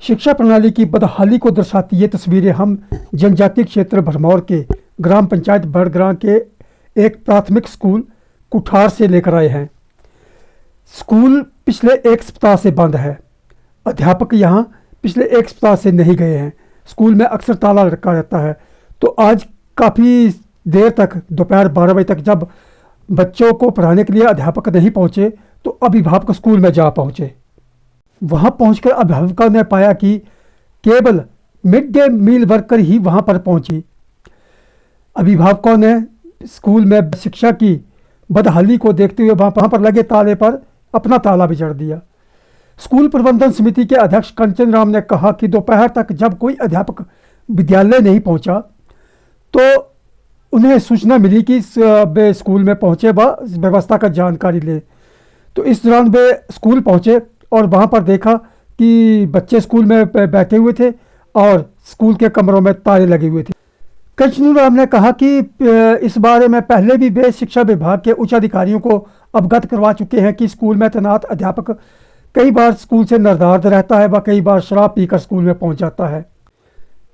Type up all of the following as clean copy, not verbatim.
शिक्षा प्रणाली की बदहाली को दर्शाती ये तस्वीरें हम जनजातीय क्षेत्र भरमौर के ग्राम पंचायत बड़ग्रां के एक प्राथमिक स्कूल कुठार से लेकर आए हैं। स्कूल पिछले एक सप्ताह से बंद है। अध्यापक यहाँ पिछले एक सप्ताह से नहीं गए हैं। स्कूल में अक्सर ताला रखा रहता है। तो आज काफ़ी देर तक दोपहर 12 बजे तक जब बच्चों को पढ़ाने के लिए अध्यापक नहीं पहुँचे तो अभिभावक स्कूल में जा पहुँचे। वहाँ पहुंचकर अभिभावकों ने पाया कि केवल मिड डे मील वर्कर ही वहाँ पर पहुंची। अभिभावकों ने स्कूल में शिक्षा की बदहाली को देखते हुए वहाँ पर लगे ताले पर अपना ताला भी जड़ दिया। स्कूल प्रबंधन समिति के अध्यक्ष कंचन राम ने कहा कि दोपहर तक जब कोई अध्यापक विद्यालय नहीं पहुँचा तो उन्हें सूचना मिली कि वे स्कूल में पहुँचे व व्यवस्था का जानकारी ले। तो इस दौरान वे स्कूल पहुँचे और वहाँ पर देखा कि बच्चे स्कूल में बैठे हुए थे और स्कूल के कमरों में ताले लगे हुए थे। कंचन राम ने कहा कि इस बारे में पहले भी वे शिक्षा विभाग के उच्च अधिकारियों को अवगत करवा चुके हैं कि स्कूल में तैनात अध्यापक कई बार स्कूल से निर्धारित रहता है व कई बार शराब पीकर स्कूल में पहुँच जाता है।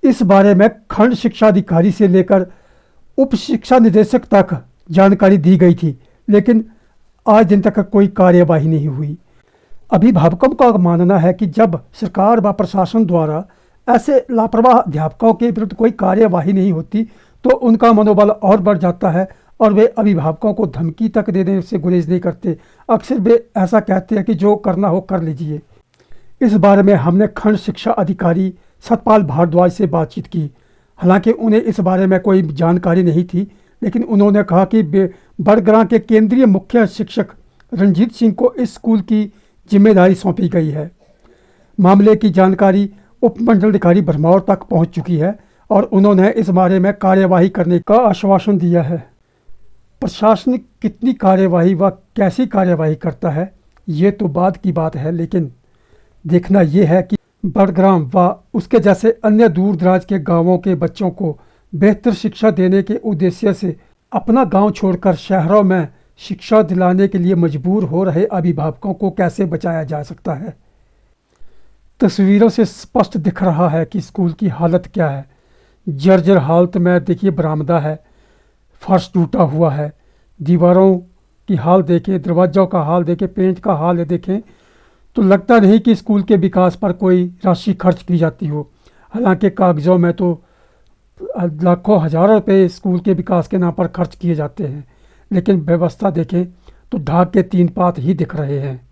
इस बारे में खंड शिक्षा अधिकारी से लेकर उप शिक्षा निदेशक तक जानकारी दी गई थी, लेकिन आज दिन तक कोई कार्यवाही नहीं हुई। अभिभावकों का मानना है कि जब सरकार व प्रशासन द्वारा ऐसे लापरवाह अध्यापकों के विरुद्ध कोई कार्यवाही नहीं होती तो उनका मनोबल और बढ़ जाता है और वे अभिभावकों को धमकी तक देने से गुरेज नहीं करते। अक्सर वे ऐसा कहते हैं कि जो करना हो कर लीजिए। इस बारे में हमने खंड शिक्षा अधिकारी सतपाल भारद्वाज से बातचीत की। हालांकि उन्हें इस बारे में कोई जानकारी नहीं थी, लेकिन उन्होंने कहा कि बड़ग्रां के केंद्रीय मुख्य शिक्षक रणजीत सिंह को इस स्कूल की जिम्मेदारी सौंपी गई है। मामले की जानकारी उपमंडलाधिकारी भरमौर तक पहुंच चुकी है और उन्होंने इस बारे में कार्यवाही करने का आश्वासन दिया है। प्रशासन कितनी कार्यवाही व कैसी कार्यवाही करता है ये तो बाद की बात है, लेकिन देखना यह है कि बड़ग्रां व उसके जैसे अन्य दूर दराज के गाँवों के बच्चों को बेहतर शिक्षा देने के उद्देश्य से अपना गाँव छोड़कर शहरों में शिक्षा दिलाने के लिए मजबूर हो रहे अभिभावकों को कैसे बचाया जा सकता है। तस्वीरों से स्पष्ट दिख रहा है कि स्कूल की हालत क्या है। जर्जर हालत में देखिए बरामदा है, फर्श टूटा हुआ है, दीवारों की हाल देखें, दरवाज़ों का हाल देखें, पेंट का हाल देखें तो लगता नहीं कि स्कूल के विकास पर कोई राशि खर्च की जाती हो। हालांकि कागज़ों में तो लाखों हज़ारों रुपये स्कूल के विकास के नाम पर खर्च किए जाते हैं, लेकिन व्यवस्था देखें तो ढाक के 3 पात ही दिख रहे हैं।